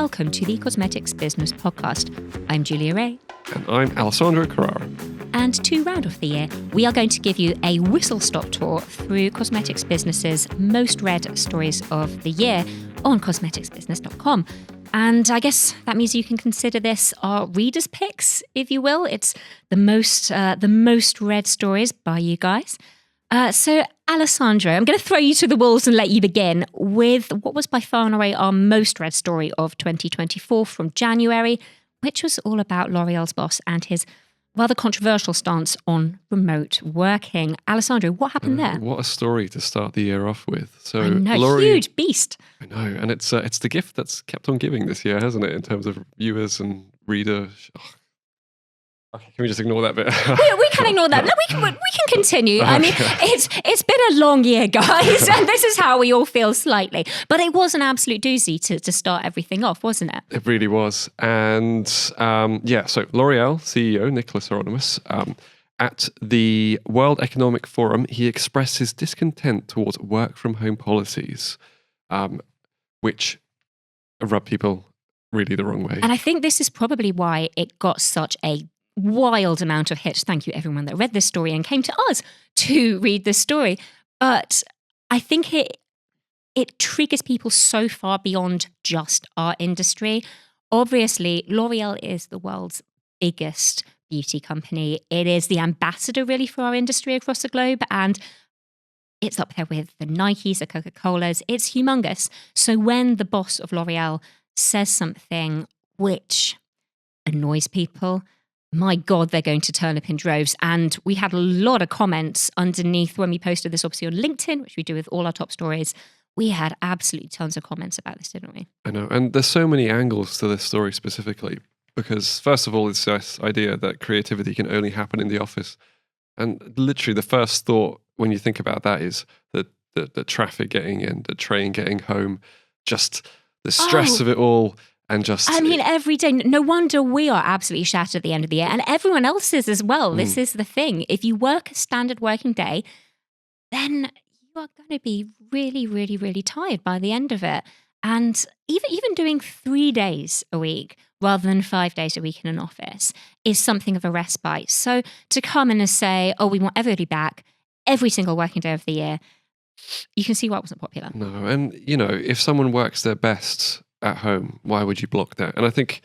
welcome to the Cosmetics Business Podcast. I'm Julia Wray. And I'm Alessandro Carrara. And to round off the year, we are going to give you a whistle-stop tour through Cosmetics Business's most read stories of the year on cosmeticsbusiness.com. And I guess that means you can consider this our readers' picks, if you will. It's the most read stories by you guys. So, Alessandro, I'm going to throw you to the wolves and let you begin with what was by far and away our most read story of 2024 from January, which was all about L'Oreal's boss and his rather controversial stance on remote working. Alessandro, what happened there? What a story to start the year off with. So, I know, huge beast. I know, and it's the gift that's kept on giving this year, hasn't it, in terms of viewers and readers. Oh. Okay, can we just ignore that bit? we can ignore that. No, we can continue. I mean, it's been a long year, guys, and this is how we all feel slightly. But it was an absolute doozy to start everything off, wasn't it? It really was. And so L'Oreal CEO Nicholas Hieronimus, at the World Economic Forum, he expressed his discontent towards work-from-home policies, which rub people really the wrong way. And I think this is probably why it got such a wild amount of hits. Thank you everyone that read this story and came to us to read this story. But I think it triggers people so far beyond just our industry. Obviously, L'Oreal is the world's biggest beauty company. It is the ambassador really for our industry across the globe, and it's up there with the Nikes, the Coca-Colas. It's humongous. So when the boss of L'Oreal says something which annoys people, my God, they're going to turn up in droves. And we had a lot of comments underneath when we posted this, obviously on LinkedIn, which we do with all our top stories. We had absolutely tons of comments about this, didn't we? I know. And there's so many angles to this story specifically, because first of all, it's this idea that creativity can only happen in the office. And literally the first thought when you think about that is the traffic getting in, the train getting home, just the stress of it all. And every day, no wonder we are absolutely shattered at the end of the year, and everyone else is as well. This is the thing. If you work a standard working day, then you are going to be really, really, really tired by the end of it. And even doing 3 days a week rather than 5 days a week in an office is something of a respite. So to come in and say, oh, we want everybody back every single working day of the year, you can see why it wasn't popular. No, and if someone works their best at home, why would you block that? And I think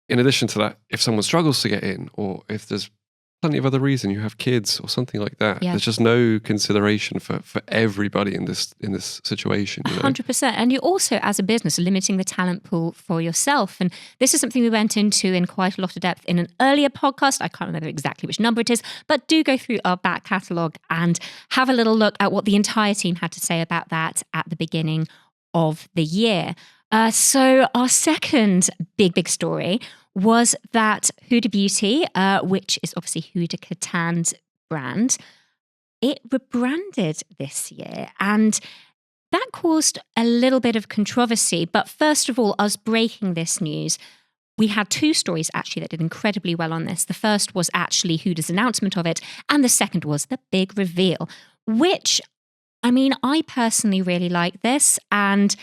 in addition to that, if someone struggles to get in, or if there's plenty of other reason, you have kids or something like that, there's just no consideration for everybody in this situation. 100%. And you're also, as a business, limiting the talent pool for yourself. And this is something we went into in quite a lot of depth in an earlier podcast. I can't remember exactly which number it is, but do go through our back catalogue and have a little look at what the entire team had to say about that at the beginning of the year. So our second big story was that Huda Beauty, which is obviously Huda Kattan's brand, it rebranded this year. And that caused a little bit of controversy. But first of all, us breaking this news, we had two stories actually that did incredibly well on this. The first was actually Huda's announcement of it. And the second was the big reveal, which, I personally really like this. And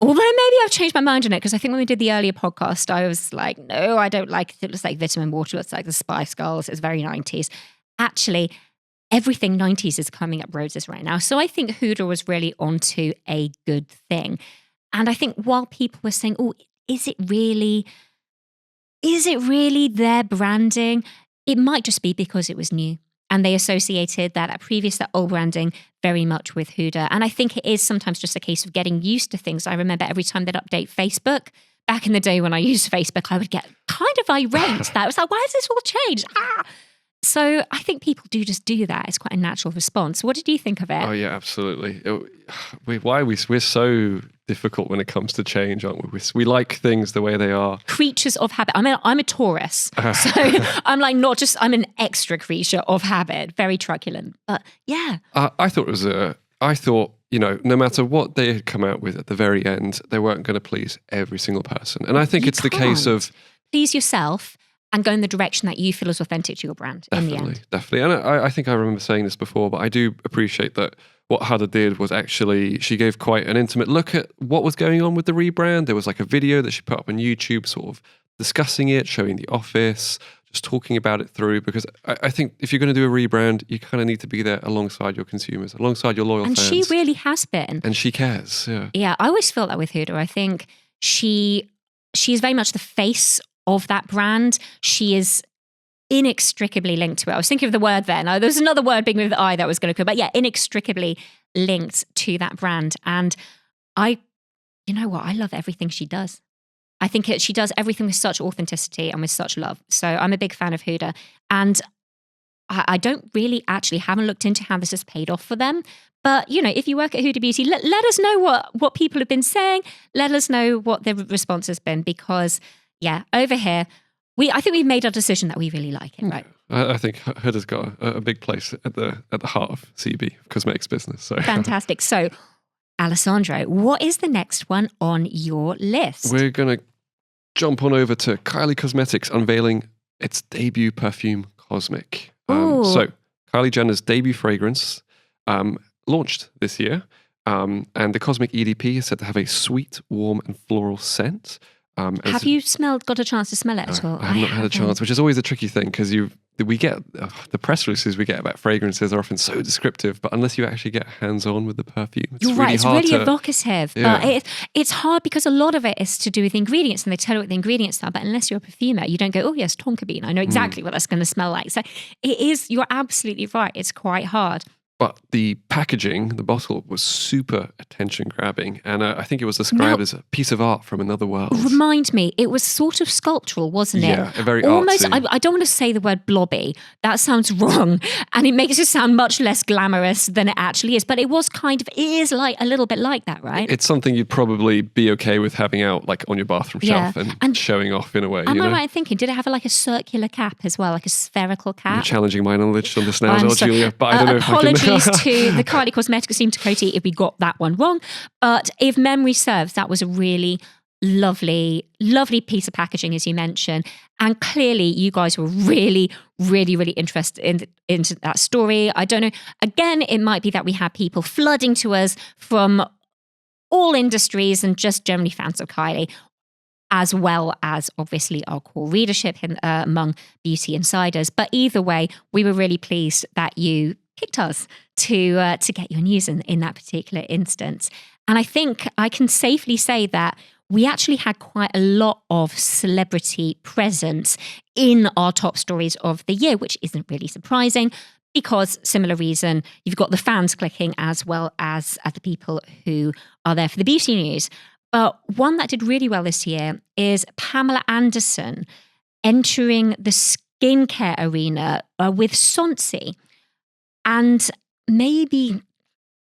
although maybe I've changed my mind on it, because I think when we did the earlier podcast, I was like, no, I don't like it. It looks like vitamin water. It looks like the Spice Girls. It's very 90s. Actually, everything 90s is coming up roses right now. So I think Huda was really onto a good thing. And I think while people were saying, oh, is it really their branding? It might just be because it was new. And they associated that old branding very much with Huda. And I think it is sometimes just a case of getting used to things. I remember every time they'd update Facebook, back in the day when I used Facebook, I would get kind of irate. That was like, why has this all changed? So I think people do just do that. It's quite a natural response. What did you think of it? Oh, yeah, absolutely. We're so difficult when it comes to change, aren't we? We like things the way they are. Creatures of habit. I'm a Taurus. So I'm like I'm an extra creature of habit. Very truculent. But yeah. I thought no matter what they had come out with at the very end, they weren't going to please every single person. And I think it's the case of please yourself and go in the direction that you feel is authentic to your brand in the end. Definitely. And I think I remember saying this before, but I do appreciate that what Huda did was actually, she gave quite an intimate look at what was going on with the rebrand. There was like a video that she put up on YouTube sort of discussing it, showing the office, just talking about it through, because I think if you're going to do a rebrand, you kind of need to be there alongside your consumers, alongside your loyal fans. And she really has been. And she cares, yeah. Yeah, I always feel that with Huda. I think she's very much the face of that brand. She is inextricably linked to it. I was thinking of the word then. There's another word beginning with the I that was going to come, but yeah, inextricably linked to that brand. And you know what? I love everything she does. I think she does everything with such authenticity and with such love. So I'm a big fan of Huda. And I don't really haven't looked into how this has paid off for them. But, you know, if you work at Huda Beauty, let us know what people have been saying. Let us know what the response has been, because, yeah, over here, I think we've made our decision that we really like it, right? I think Huda's got a big place at the heart of CB, cosmetics business. So fantastic. So, Alessandro, what is the next one on your list? We're going to jump on over to Kylie Cosmetics unveiling its debut perfume Cosmic. So Kylie Jenner's debut fragrance launched this year, and the Cosmic EDP is said to have a sweet, warm and floral scent. Have you got a chance to smell it at all? I have not had a chance, which is always a tricky thing, because we get the press releases we get about fragrances are often so descriptive, but unless you actually get hands-on with the perfume, you're right, it's really evocative. Yeah. But it's hard because a lot of it is to do with the ingredients, and they tell you what the ingredients are, but unless you're a perfumer, you don't go, oh yes, tonka bean, I know exactly what that's going to smell like. So you're absolutely right, it's quite hard. But the packaging, the bottle, was super attention-grabbing. And I think it was described as a piece of art from another world. Remind me, it was sort of sculptural, wasn't it? Yeah, very almost artsy. I don't want to say the word blobby. That sounds wrong. And it makes it sound much less glamorous than it actually is. But it is like a little bit like that, right? It's something you'd probably be okay with having out like on your bathroom shelf and showing off in a way. Am I right in thinking, did it have like a circular cap as well, like a spherical cap? You're challenging my knowledge on this now as well, Julia. But I don't know if apologies to the Kylie Cosmetics team, to Coty, if we got that one wrong. But if memory serves, that was a really lovely piece of packaging, as you mentioned. And clearly you guys were really, really, really interested into that story. I don't know. Again, it might be that we had people flooding to us from all industries and just generally fans of Kylie, as well as obviously our core readership among beauty insiders. But either way, we were really pleased that you picked us to get your news in that particular instance. And I think I can safely say that we actually had quite a lot of celebrity presence in our top stories of the year, which isn't really surprising because, similar reason, you've got the fans clicking as well as the people who are there for the beauty news. But one that did really well this year is Pamela Anderson entering the skincare arena with Sonsi, and maybe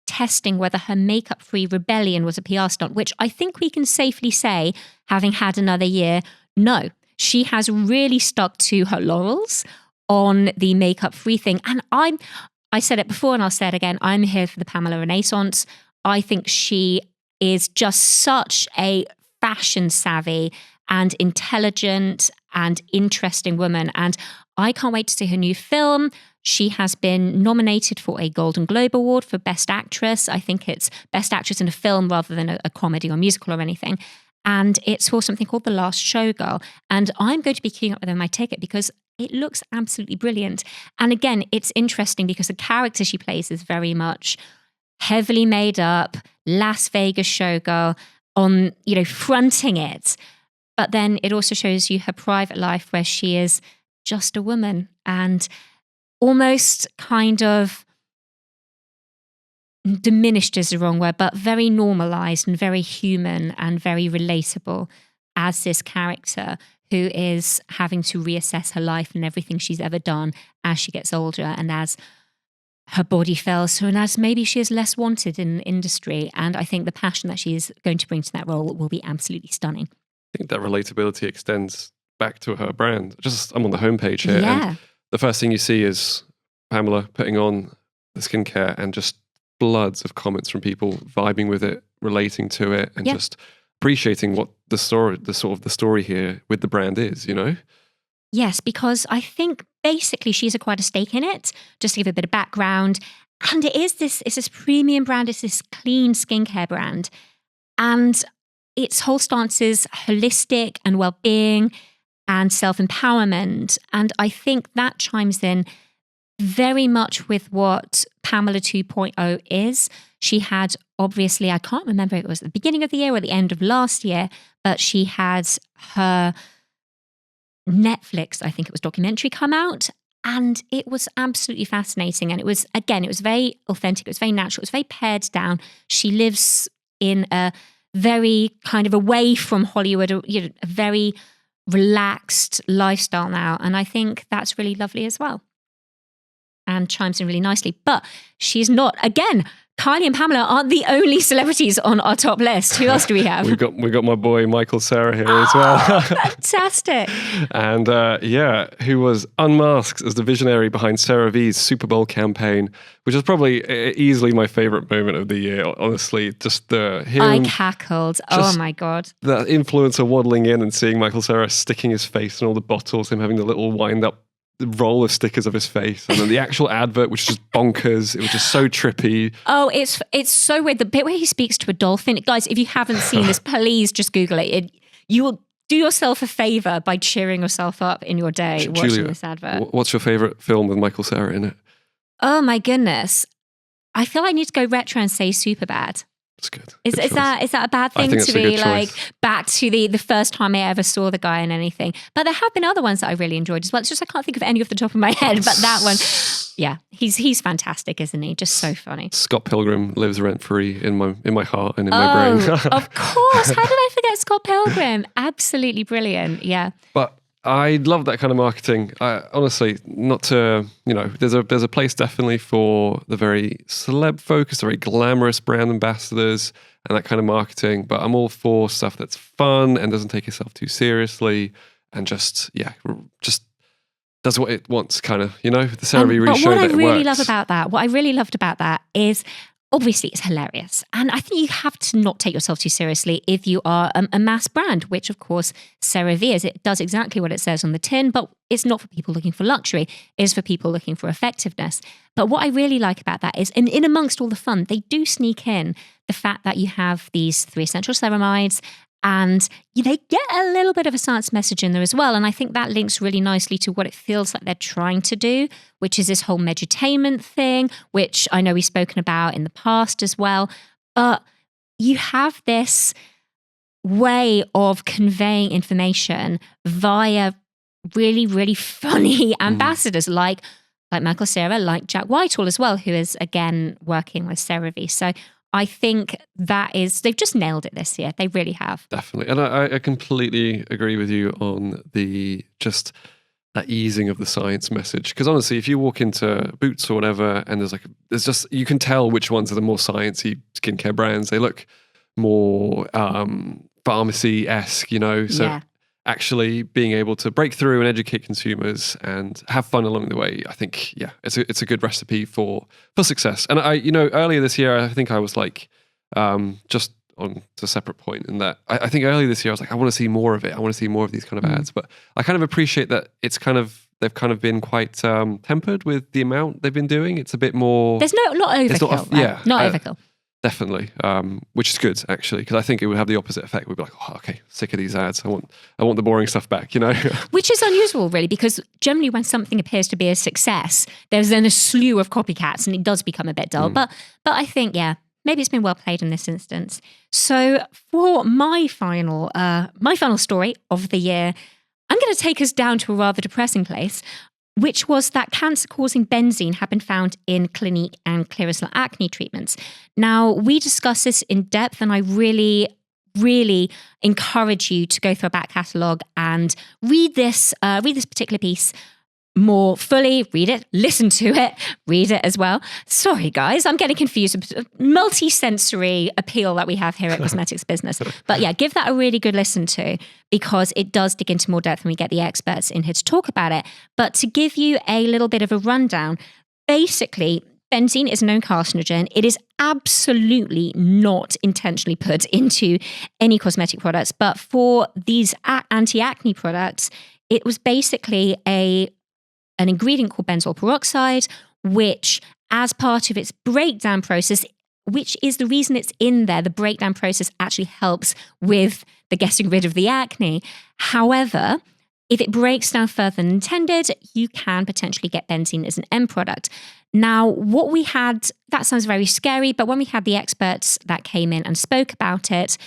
testing whether her makeup-free rebellion was a PR stunt, which I think we can safely say, having had another year, no. She has really stuck to her laurels on the makeup-free thing. And I said it before and I'll say it again, I'm here for the Pamela Renaissance. I think she is just such a fashion-savvy and intelligent and interesting woman. And I can't wait to see her new film. She has been nominated for a Golden Globe Award for Best Actress. I think it's Best Actress in a film rather than a comedy or musical or anything. And it's for something called The Last Showgirl. And I'm going to be queuing up with my ticket because it looks absolutely brilliant. And again, it's interesting because the character she plays is very much heavily made up, Las Vegas showgirl on, fronting it. But then it also shows you her private life where she is just a woman and almost kind of diminished is the wrong word, but very normalized and very human and very relatable as this character who is having to reassess her life and everything she's ever done as she gets older and as her body fails her and as maybe she is less wanted in the industry. And I think the passion that she is going to bring to that role will be absolutely stunning. I think that relatability extends back to her brand. I'm on the homepage here. Yeah. And the first thing you see is Pamela putting on the skincare and just floods of comments from people vibing with it, relating to it, and just appreciating what the story here with the brand is, Yes, because I think basically she's acquired a stake in it. Just to give a bit of background, And it's this premium brand, it's this clean skincare brand. And its whole stance is holistic and well-being and self-empowerment. And I think that chimes in very much with what Pamela 2.0 is. She had, obviously, I can't remember if it was at the beginning of the year or the end of last year, but she had her Netflix, I think it was, documentary come out. And it was absolutely fascinating. And it was very authentic. It was very natural. It was very pared down. She lives in a very kind of away from Hollywood, a very relaxed lifestyle now. And I think that's really lovely as well. And chimes in really nicely. But she's not, again, Kylie and Pamela aren't the only celebrities on our top list. Who else do we have? we got my boy Michael Cera here as well. Fantastic. And who was unmasked as the visionary behind CeraVe's Super Bowl campaign, which is probably easily my favorite moment of the year, honestly. Just I cackled. Oh my God. That influencer waddling in and seeing Michael Cera sticking his face in all the bottles, him having the little wind up roll of stickers of his face, and then the actual advert, which is just bonkers. It was just so trippy. Oh, it's so weird. The bit where he speaks to a dolphin, guys, if you haven't seen this, please just Google it. You will do yourself a favor by cheering yourself up in your day watching Julia, this advert. What's your favorite film with Michael Cera in it? Oh my goodness, I feel I need to go retro and say Superbad. It's good. Is that a bad thing to be like back to the first time I ever saw the guy in anything? But there have been other ones that I really enjoyed as well. It's just I can't think of any off the top of my head. But that one, yeah, he's fantastic, isn't he? Just so funny. Scott Pilgrim lives rent free in my heart and in my brain. Of course. How did I forget Scott Pilgrim? Absolutely brilliant. Yeah. But I love that kind of marketing. Honestly, not to, there's a place definitely for the very celeb focused, very glamorous brand ambassadors and that kind of marketing. But I'm all for stuff that's fun and doesn't take itself too seriously and just does what it wants, kind of, the CeraVe really showed that it works. What I really loved about that is, obviously, it's hilarious. And I think you have to not take yourself too seriously if you are a mass brand, which, of course, CeraVe is. It does exactly what it says on the tin, but it's not for people looking for luxury. It's for people looking for effectiveness. But what I really like about that is, in amongst all the fun, they do sneak in the fact that you have these 3 essential ceramides, and they get a little bit of a science message in there as well. And I think that links really nicely to what it feels like they're trying to do, which is this whole medutainment thing, which I know we've spoken about in the past as well. But you have this way of conveying information via really, really funny ambassadors like Michael Cera, like Jack Whitehall as well, who is, again, working with CeraVe. So I think they've just nailed it this year. They really have. Definitely. And I completely agree with you on that easing of the science message. Because honestly, if you walk into Boots or whatever, and you can tell which ones are the more sciencey skincare brands. They look more pharmacy-esque, So yeah. Actually being able to break through and educate consumers and have fun along the way, I think, it's a good recipe for success. And earlier this year, I think I was like, just on a separate point in that, I think earlier this year I was like, I want to see more of it. I want to see more of these kind of ads. But I kind of appreciate that they've kind of been quite tempered with the amount they've been doing. It's a bit more. There's not overkill. Not overkill. Definitely, which is good actually, because I think it would have the opposite effect. We'd be like, oh, okay, sick of these ads. I want the boring stuff back, Which is unusual, really, because generally when something appears to be a success, there's then a slew of copycats, and it does become a bit dull. But I think, maybe it's been well played in this instance. So for my final story of the year, I'm going to take us down to a rather depressing place, which was that cancer-causing benzene had been found in Clinique and Clearasil acne treatments. Now, we discussed this in depth, and I really, really encourage you to go through our back catalogue and read this particular piece more fully, read it, listen to it, read it as well. Sorry, guys, I'm getting confused. Multi-sensory appeal that we have here at Cosmetics Business. But yeah, give that a really good listen to, because it does dig into more depth and we get the experts in here to talk about it. But to give you a little bit of a rundown, basically, benzene is a known carcinogen. It is absolutely not intentionally put into any cosmetic products. But for these anti-acne products, it was basically an ingredient called benzoyl peroxide, which as part of its breakdown process, which is the reason it's in there. The breakdown process actually helps with the getting rid of the acne. However, if it breaks down further than intended, you can potentially get benzene as an end product. Now, what we had, that sounds very scary, but when we had the experts that came in and spoke about it,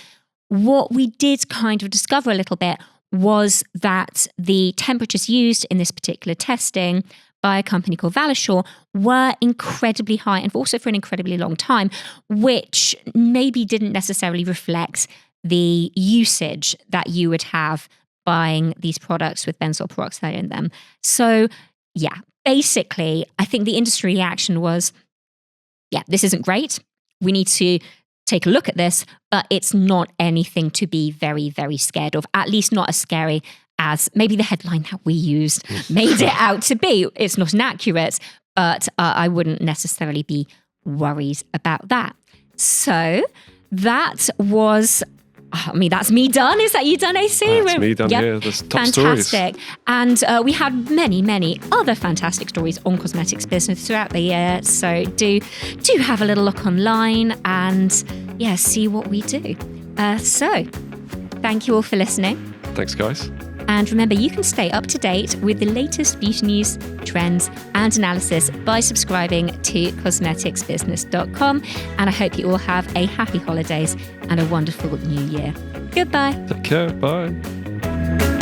what we did kind of discover a little bit was that the temperatures used in this particular testing by a company called Valisure were incredibly high and also for an incredibly long time, which maybe didn't necessarily reflect the usage that you would have buying these products with benzoyl peroxide in them. So yeah, basically, I think the industry reaction was, yeah, this isn't great. We need to take a look at this, but it's not anything to be very, very scared of, at least not as scary as maybe the headline that we used made it out to be. It's not inaccurate, but I wouldn't necessarily be worried about that. So that was... I mean, that's me done. Is that you done, AC? That's me done here. There's top fantastic. stories. And we had many, many other fantastic stories on cosmetics business throughout the year. So do have a little look online and, yeah, see what we do. So thank you all for listening. Thanks, guys. And remember, you can stay up to date with the latest beauty news, trends, and analysis by subscribing to cosmeticsbusiness.com. And I hope you all have a happy holidays and a wonderful new year. Goodbye. Take care. Bye.